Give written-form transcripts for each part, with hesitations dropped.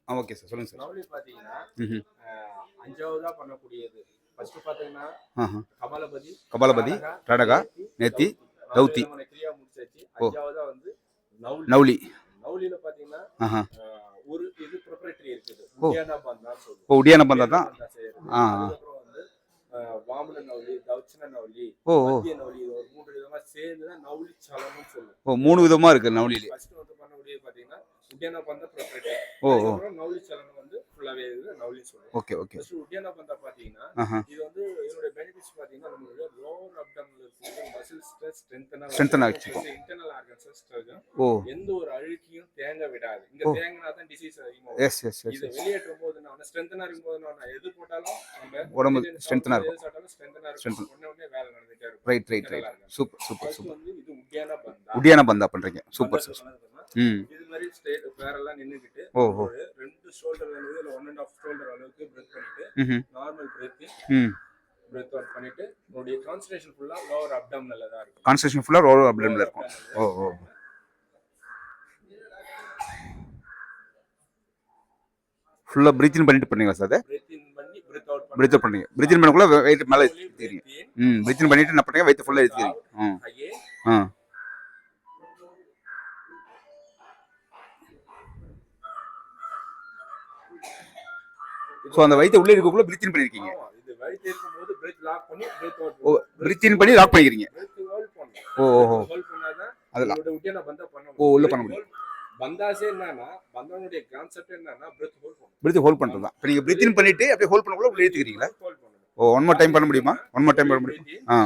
Okay sir. சொல்லுங்க sir. நவுலி பார்த்தீங்கன்னா ம்ஹ்ம். 5வதா பண்ணக்கூடியது. ஃபர்ஸ்ட் பார்த்தீங்கன்னா ஆஹா. கபாலபதி, கபாலபதி, ராடகா, ராடகா, நேத்தி, தௌத்தி. 4 தௌத்தி. விதமான கிரியா முடிச்சாச்சு. ஓ 5வதா வந்து நவுலி. நவுலி. நவுலில பார்த்தீங்கன்னா ஆஹா. ஒரு இது ப்ரொப்ரைட்டரி இருக்குது. ஓ உடியானா பந்தான்னு சொல்லுவோம். ஓ உடியான பந்தா உடியானா தான். பந்தா செய்யறது. ஆ ஆ. அதுக்கப்புறம் வந்து வாமன நவுலி, தட்சிண நவுலி, ஓ ஓ மத்திய நவுலி இது ஒரு 3 விதமா சேர்ந்து தான் நவுலி சலனம்னு சொல்லுவோம். ஓ 3 விதமா இருக்கு நவுலிலே. ஃபர்ஸ்ட் வந்து பண்ணக்கூடியது பார்த்தீங்கன்னா உடியானா பந்தா ப்ரொப்ரைட்டரி. ஓ ஓ அதுக்கப்புறம் நவுலி சலனம் வந்து ஃபுல்லாவே இது நவுலி சொல்லுவோம். Okay okay. ஃபர்ஸ்ட் உடியானா பந்தா பார்த்தீங்கன்னா ஆஹா. இது வந்து இதோட பெனிஃபிட்ஸ் பார்த்தீங்கன்னா நம்மளுடைய லோவர் அப்டாமினல் இருக்கிற மசில் ஸ்ட்ரெஸ் ஸ்ட்ரென்த்தனா ஸ்ட்ரென்தனா வச்சுக்கும். இன்டர்னல் ஆர்கன்ஸ் ஸ்ட்ரெஸ் ஓ எந்த ஒரு அழுக்கையும் தேங்க விடாது. இங்க ஓ தேங்கினா தான் டிசீஸ் அதிகமா வரும். எஸ் எஸ் எஸ் இதை எஸ். வெளியேற்றும் போது நான் ஸ்ட்ரென்தனா இருக்கும்போது நான் எது போட்டாலும் நம்ம உடம்பு வெஜிடேரியன் ஸ்ட்ரென்த்தனா சாப்பிடும்போது எது இருக்கும். சாப்பிட்டாலும் ஸ்ட்ரென்தனா இருக்கும். ஸ்ட்ரென்த். உடனே வேலை நடந்துட்டே இருக்கும். Right right internal right. Organs. Super super first super. வந்து இது உடியானா பந்தா. உடியான பந்தா பண்றீங்க. Super பந்தாக்கு sir. சொன்னதுன்னா ம். இது மாதிரி ஸ்ட்ரெயிட் பேரலா நின்னுக்கிட்டு ஓஹோ. உங்களோட 2 ஷோல்டர் அளவு இல்ல 1 1/2 ஷோல்டர் அளவுக்கு பிரீத் பண்ணிட்டு ம்ஹ்ம். நார்மல் பிரீத் ம். பிரீத் அவுட் பண்ணிட்டு உங்களுடைய கான்சன்ட்ரேஷன் ஃபுல்லா லோவர் அப்டாமினல்ல தான் இருக்கும். கான்சன்ட்ரேஷன் ஃபுல்லா ரோல் அப்டம்ல லோவர் இருக்கும். அப்டாமினல் ஓ ஓ. ஃபுல்லா பிரீத் இன் பண்ணிட்டு பண்ணீங்களா சார்? பிரீத் இன் பண்ணி பிரீத் அவுட் பிரீத் பண்ணணும். அவுட் பண்ணீங்க. பிரீத் இன் பண்ணக்குள்ள வெயிட் மேல ஸ்லோலி ஏத்திக்கிறீங்க. பிரீத் இன், ம். பிரீத் இன் பண்ணிட்டு என்ன பண்ணீங்க? வெயிட் ஃபுல்லா பிரீத் ஏத்திக்கிறீங்க. அவுட், ம். அகைன். ஆ. சோ அந்த வயித்தை உள்ளே இருக்கக்குள்ள பிரீத் இன் பண்ணிருக்கீங்க. ஆமா இது வயித்துல இருக்கும்போது பிரீத் லாக் பண்ணி பிரீத் அவுட் ஓ பண்ணணும். பிரீத் இன் பண்ணி லாக் பண்ணிக்கிறீங்க. பிரீத் ஹோல்ட் பண்ணணும். ஓ ஓஹோ. ஹோல்ட் பண்ணாதான் அதெல்லாம் உங்களோட உட்டியான பந்தா பண்ண ஓ முடியும். உள்ள பிரீத் பண்ண முடியும். ஹோல்ட் பந்தாஸே என்னன்னா பந்தானுடைய கான்செப்ட் என்னன்னா பிரீத் ஹோல்ட் பண்ணணும். பிரீத் ஹோல்ட் பண்றது தான். இப்போ நீங்க பிரீத் இன் பண்ணிட்டு அப்படியே ஹோல்ட் பண்ணக்குள்ள உள்ள ஏத்திக்கிறீங்களா? ஹோல்ட் பண்ணணும். ஓ ஒன் மோர் டைம் பண்ண முடியுமா? ஒன் மோர் டைம் பண்ண முடியுமா? ஆ.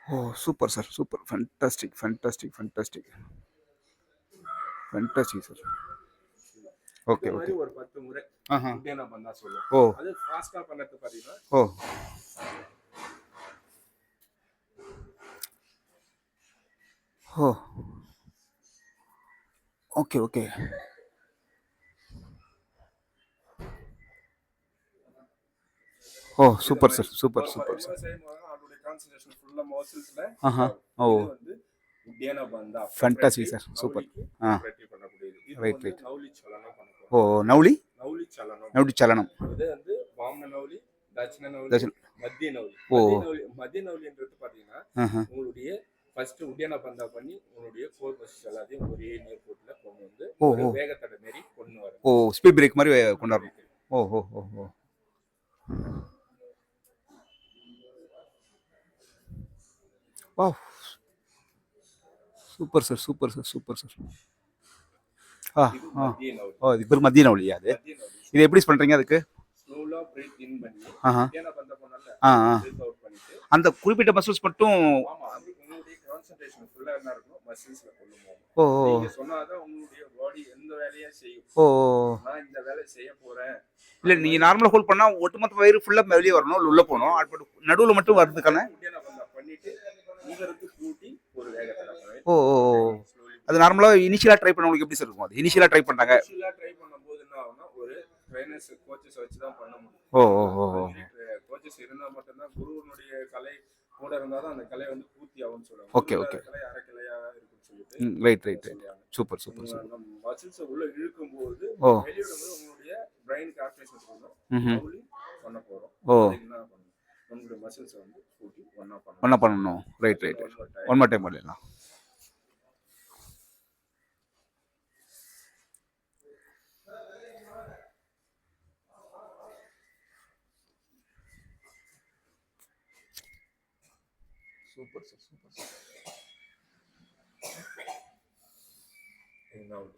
ஓ super sir. Super. Fantastic fantastic fantastic. Fantastic sir. Okay இது ஓகே. மாதிரி ஒரு 10 முறை ஆஹா. உட்டியான பந்தா சொல்லுவோம். ஓ அது ஃபாஸ்டா பண்ணது பாத்தீங்கன்னா ஓ ஓ ஓகே ஓகே. ஓ super sir. Super super sir. அவருடைய கான்சன்ட்ரேஷன் ஃபுல்லா மசில்ஸ்ல ஆஹா. ஓ இது வந்து உட்டியான பந்தா ஃபேண்டாஸ்டிக் சார். சூப்பர். ஆ ப்ரொப்ரைட்டரி பண்ணக்கூடியது. இது ரைட் வந்து ரைட். நவுலி சலனம் பண்ண ஓ போறோம். நவுலி நவுலி சலனம். நவுடி சலனம். இது வந்து வாமன நவுலி, தட்சிண நவுலி, தட்சிண. மத்திய நவுலி. ஓ மத்திய நவுலின்றது பாத்தீங்கன்னா ஆஹா. உங்களுடைய ஃபர்ஸ்ட் உட்டியான பந்தா பண்ணி உங்களுடைய கோர் மசில்ஸ் எல்லாத்தையும் ஒரே நேர் கோட்ல கொண்டு வந்து ஓ ஒரு ஓ வேகத்தடை மாரி கொண்டு வரும். ஓ ஸ்பீட் பிரேக் மாதிரி கொண்டாடணும். ஓ ஓ ஓ ஓ. வா super sir. Super sir. Super sir. ஆ இது ஆ. மத்திய நவுலி. ஓ இதுக்கு பேர் மத்திய நவுலியா அது? மத்திய நவுலி. இது எப்படி பண்றீங்க அதுக்கு? ஸ்லோலா பிரீத் இன் பண்ணி ஆஹா. உட்டியான பந்தா பண்ணல ஆ ஆ. பிரீத் அவுட் பண்ணிட்டு அந்த குறிப்பிட்ட மசில்ஸ் மட்டும். ஆமா அது உங்களுடைய கான்சன்ட்ரேஷன் ஃபுல்லா என்ன இருக்கணும் மசில்ஸ்ல கொண்டு போகணும். ஓ ஓ நீங்க சொன்னாதான் உங்களுடைய பாடி எந்த வேலையை செய்யும். ஓ. நான் இந்த வேலை செய்ய போறேன். இல்ல நீங்க நார்மலா ஹோல்ட் பண்ணா ஒட்டுமொத்த வயிறு ஃபுல்லா வெளியே வரணும், இல்ல உள்ள போகணும். நடுவுல மட்டும் வர்றதுக்கான. உட்டியான பந்தா பண்ணிட்டு இங்க இருந்து கூட்டி ஒரு வேகத்துல ஓ ஓ ஓ. அது நார்மலா இனிஷியலா ட்ரை பண்ணவங்களுக்கு எப்படி சார் இருக்கும்? அது இனிஷியலா ட்ரை பண்ணாங்க. இனிஷியலா ட்ரை பண்ணும்போது என்ன ஆகும்னா ஒரு ட்ரைனர்ஸ் கோச்சஸ் வச்சு தான் பண்ண முடியும். ஓ ஓ ஓ ஓ. கோச்சஸ் இருந்தா மட்டும்தான் குருவனுடைய கலை கூட இருந்தா தான் அந்த கலை வந்து பூர்த்தி ஆகும்னு சொல்லுவாங்க. Okay okay. கலை அரைக்கலையா இருக்குன்னு சொல்லிட்டு ரைட் ரைட் ரைட். சொல்லுவாங்க. Super super super. நம்ம மசில்ஸ் உள்ள இழுக்கும்போது ஓ வெளியிடும்போது உங்களுடைய பிரைன் ஆக்டிவேஷன் பண்ணணும். ம் நவுலி பண்ண போறோம். ஓ அதுக்கு என்ன பண்ணணும்? உங்களுடைய மசில்ஸ் வந்து கூட்டி ஒண்ணா பண்ணணும். ஒன்றா பண்ணணும். Right right right. One more time பண்ணிடலாம். Super sir. Super sir. நவுலி.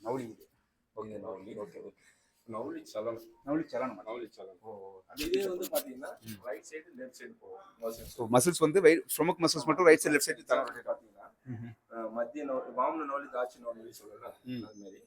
நவுலி. ஓகே நவுலி. Okay okay. நவுலி சலனம். நவுலி சலனம். நவுலி சலனம். ஓ இதே வந்து பாத்தீங்கன்னா ரைட் சைடு லெஃப்ட் சைடு போகும் மசில்ஸ். ஸோ மசில்ஸ் வந்து ஸ்டொமக் மசில்ஸ் மட்டும் ரைட் சைடு லெஃப்ட் சைடு தர. பாத்தீங்கன்னா மத்திய நவுலி வாமன நவுலி தாட்சி நவுலி சொல்லலாம் அது மாதிரி